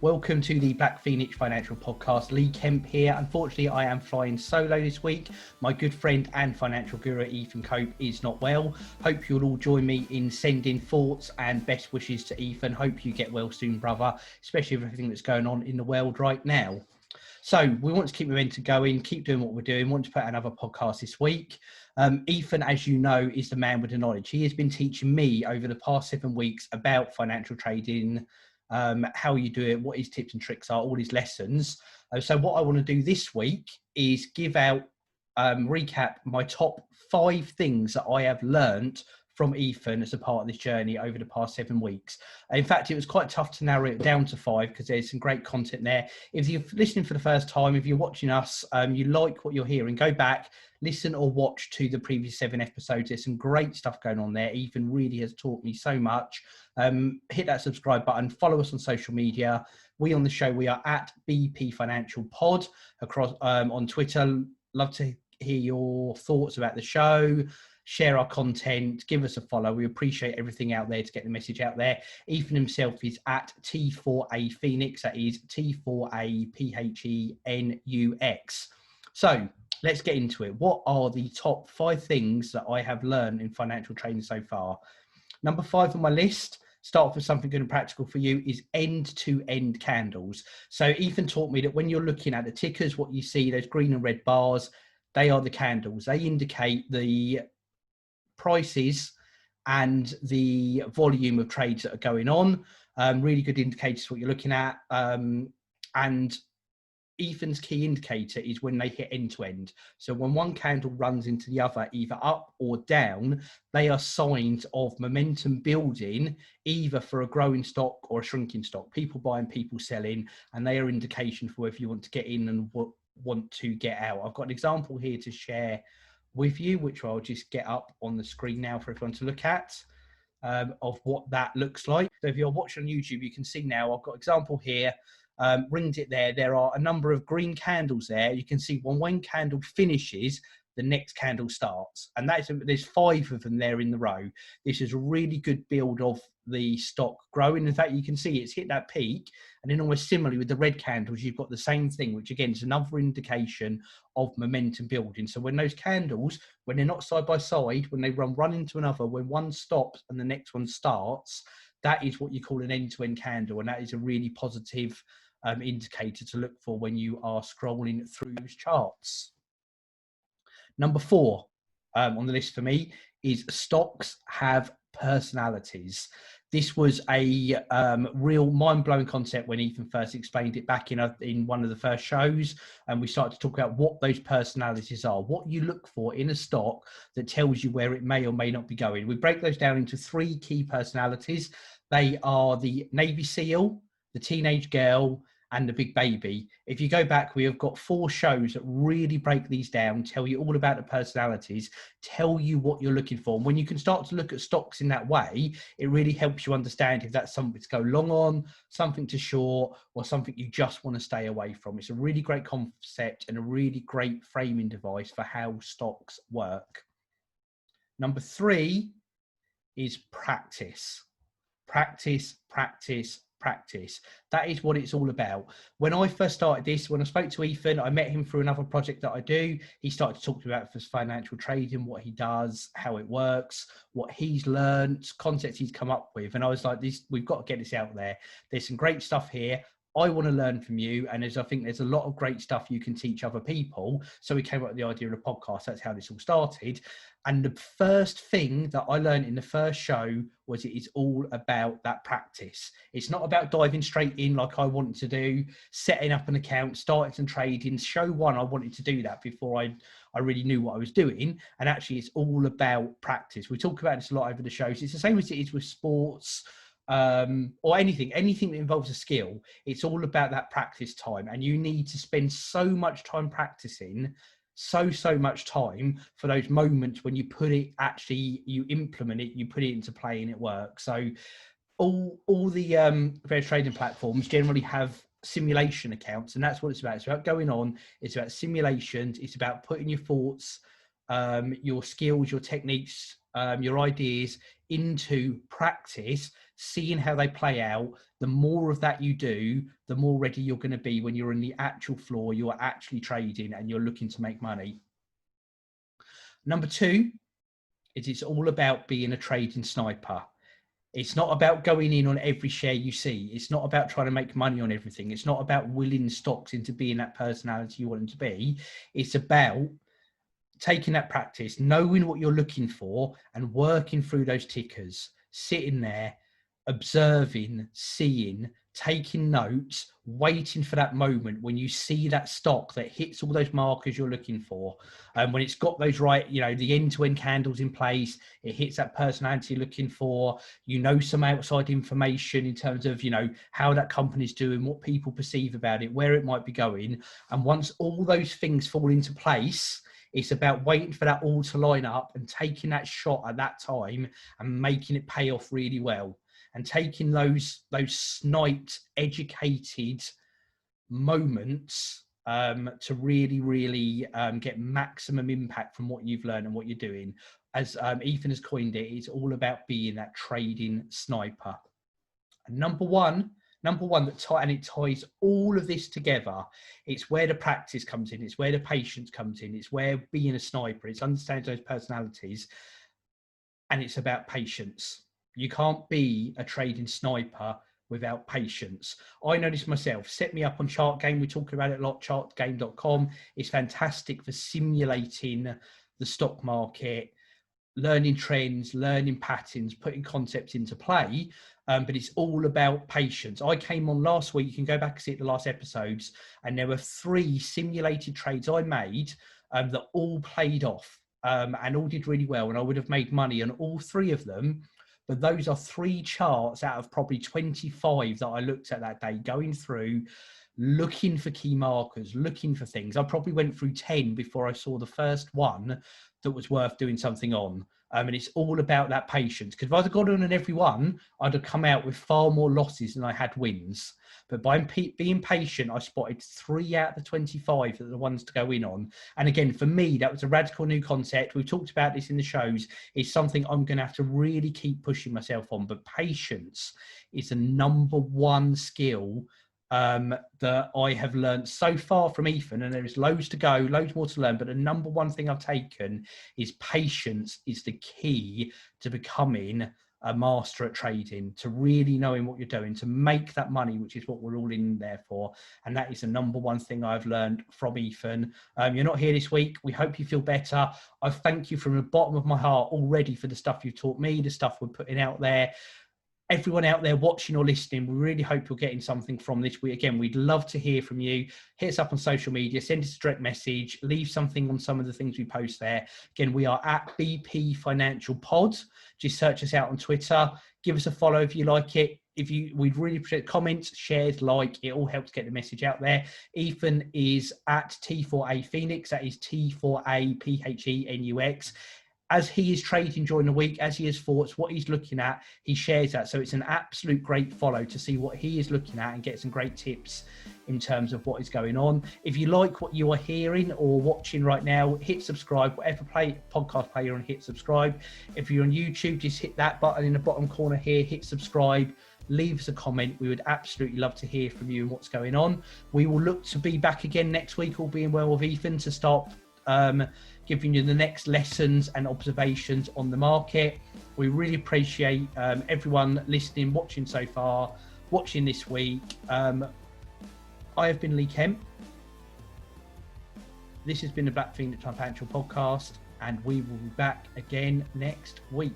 Welcome to the Black Phoenix Financial Podcast. Lee Kemp here. Unfortunately, I am flying solo this week. My good friend and financial guru, Ethan Cope, is not well. Hope you'll all join me in sending thoughts and best wishes to Ethan. Hope you get well soon, brother, especially with everything that's going on in the world right now. So we want to keep momentum going, keep doing what we're doing. Want to put out another podcast this week. Ethan, as you know, is the man with the knowledge. He has been teaching me over the past 7 weeks about financial trading, how you do it, what his tips and tricks are, all his lessons. So what I want to do this week is give out, recap my top 5 things that I have learned from Ethan as a part of this journey over the past 7 weeks. In fact, it was quite tough to narrow it down to 5 because there's some great content there. If you're listening for the first time, if you're watching us, you like what you're hearing, go back, listen or watch to the previous 7 episodes. There's some great stuff going on there. Ethan really has taught me so much. Hit that subscribe button, follow us on social media. We on the show, we are at BP Financial Pod across on Twitter. Love to hear your thoughts about the show. Share our content, give us a follow. We appreciate everything out there to get the message out there. Ethan himself is at T4A Phoenix. That is T4A PHENUX. So let's get into it. What are the top 5 things that I have learned in financial trading so far? Number 5 on my list, start off with something good and practical for you, is end-to-end candles. So Ethan taught me that when you're looking at the tickers, what you see, those green and red bars, they are the candles. They indicate the prices and the volume of trades that are going on. Really good indicators what you're looking at. And Ethan's key indicator is when they hit end to end. So when one candle runs into the other, either up or down, they are signs of momentum building, either for a growing stock or a shrinking stock. People buying, people selling, and they are indication for whether you want to get in and want to get out. I've got an example here to share with you, which I'll just get up on the screen now for everyone to look at, of what that looks like. So if you're watching on YouTube, you can see now I've got an example here. Ringed it there. There are a number of green candles there. You can see when one candle finishes, the next candle starts, and there's 5 of them there in the row. This is a really good build of the stock growing. In fact, you can see it's hit that peak, and then almost similarly with the red candles, you've got the same thing, which again is another indication of momentum building. So when those candles, when they're not side by side, when they run into another, when one stops and the next one starts, that is what you call an end-to-end candle, and that is a really positive indicator to look for when you are scrolling through those charts. Number 4 on the list for me is stocks have personalities. This was a real mind-blowing concept when Ethan first explained it back in one of the first shows, and we started to talk about what those personalities are, what you look for in a stock that tells you where it may or may not be going. We break those down into 3 key personalities. They are the Navy SEAL, the teenage girl, and the big baby. If you go back, we have got 4 shows that really break these down, tell you all about the personalities, tell you what you're looking for. And when you can start to look at stocks in that way, it really helps you understand if that's something to go long on, something to short, or something you just want to stay away from. It's a really great concept and a really great framing device for how stocks work. Number 3 is practice. Practice, practice, practice. That is what it's all about. When I first started this, when I spoke to Ethan, I met him through another project that I do. He started to talk to me about financial trading, what he does, how it works, what he's learned, concepts he's come up with. And I was like, we've got to get this out there. There's some great stuff here. I want to learn from you. And I think there's a lot of great stuff you can teach other people. So we came up with the idea of a podcast. That's how this all started. And the first thing that I learned in the first show was it is all about that practice. It's not about diving straight in like I wanted to do, setting up an account, starting some trading. Show 1, I wanted to do that before I really knew what I was doing. And actually, it's all about practice. We talk about this a lot over the shows. It's the same as it is with sports, or anything that involves a skill. It's all about that practice time, and you need to spend so much time practicing, so much time for those moments when you put it, actually you implement it, you put it into play and it works. So all the various trading platforms generally have simulation accounts, and that's what it's about. It's about going on, it's about simulations, it's about putting your thoughts your skills, your techniques, your ideas into practice, seeing how they play out, the more of that you do, the more ready you're going to be when you're in the actual floor, you're actually trading and you're looking to make money. Number two is it's all about being a trading sniper. It's not about going in on every share you see. It's not about trying to make money on everything. It's not about willing stocks into being that personality you want them to be. It's about taking that practice, knowing what you're looking for and working through those tickers, sitting there, observing, seeing, taking notes, waiting for that moment when you see that stock that hits all those markers you're looking for. And when it's got those right, the end-to-end candles in place, it hits that personality you're looking for, some outside information in terms of, how that company's doing, what people perceive about it, where it might be going. And once all those things fall into place, it's about waiting for that all to line up and taking that shot at that time and making it pay off really well. And taking those sniped, educated moments to really, really get maximum impact from what you've learned and what you're doing. As Ethan has coined it, it's all about being that trading sniper. And number one and it ties all of this together. It's where the practice comes in. It's where the patience comes in. It's where being a sniper, it's understanding those personalities, and it's about patience. You can't be a trading sniper without patience. I know this myself. Set me up on Chart Game. We talk about it a lot. Chartgame.com. It's fantastic for simulating the stock market, learning trends, learning patterns, putting concepts into play. But it's all about patience. I came on last week. You can go back and see the last episodes, and there were 3 simulated trades I made that all played off and all did really well. And I would have made money on all 3 of them. But those are 3 charts out of probably 25 that I looked at that day, going through, looking for key markers, looking for things. I probably went through 10 before I saw the first one that was worth doing something on. And it's all about that patience. Because if I'd have gone on every one, I'd have come out with far more losses than I had wins. But by being patient, I spotted 3 out of the 25 that are the ones to go in on. And again, for me, that was a radical new concept. We've talked about this in the shows. It's something I'm going to have to really keep pushing myself on. But patience is the number one skill that I have learned so far from Ethan, and there is loads to go, loads more to learn, but the number one thing I've taken is patience is the key to becoming a master at trading, to really knowing what you're doing, to make that money, which is what we're all in there for. And that is the number one thing I've learned from Ethan. You're not here this week. We hope you feel better. I thank you from the bottom of my heart already for the stuff you've taught me, the stuff we're putting out there. Everyone out there watching or listening, we really hope you're getting something from this. We'd love to hear from you. Hit us up on social media, send us a direct message, leave something on some of the things we post there. Again, we are at BP Financial Pod. Just search us out on Twitter. Give us a follow if you like it. We'd really appreciate comments, shares, it all helps get the message out there. Ethan is at T4A Phoenix. That is T4A PHENUX. As he is trading during the week, as he has thoughts, what he's looking at, he shares that. So it's an absolute great follow to see what he is looking at and get some great tips in terms of what is going on. If you like what you are hearing or watching right now, hit subscribe, whatever podcast player you're on, hit subscribe. If you're on YouTube, just hit that button in the bottom corner here, hit subscribe. Leave us a comment. We would absolutely love to hear from you and what's going on. We will look to be back again next week, all being well, with Ethan, to start giving you the next lessons and observations on the market. We really appreciate everyone listening, watching so far, watching this week. I have been Lee Kemp. This has been the Black Phoenix Financial Podcast, and we will be back again next week.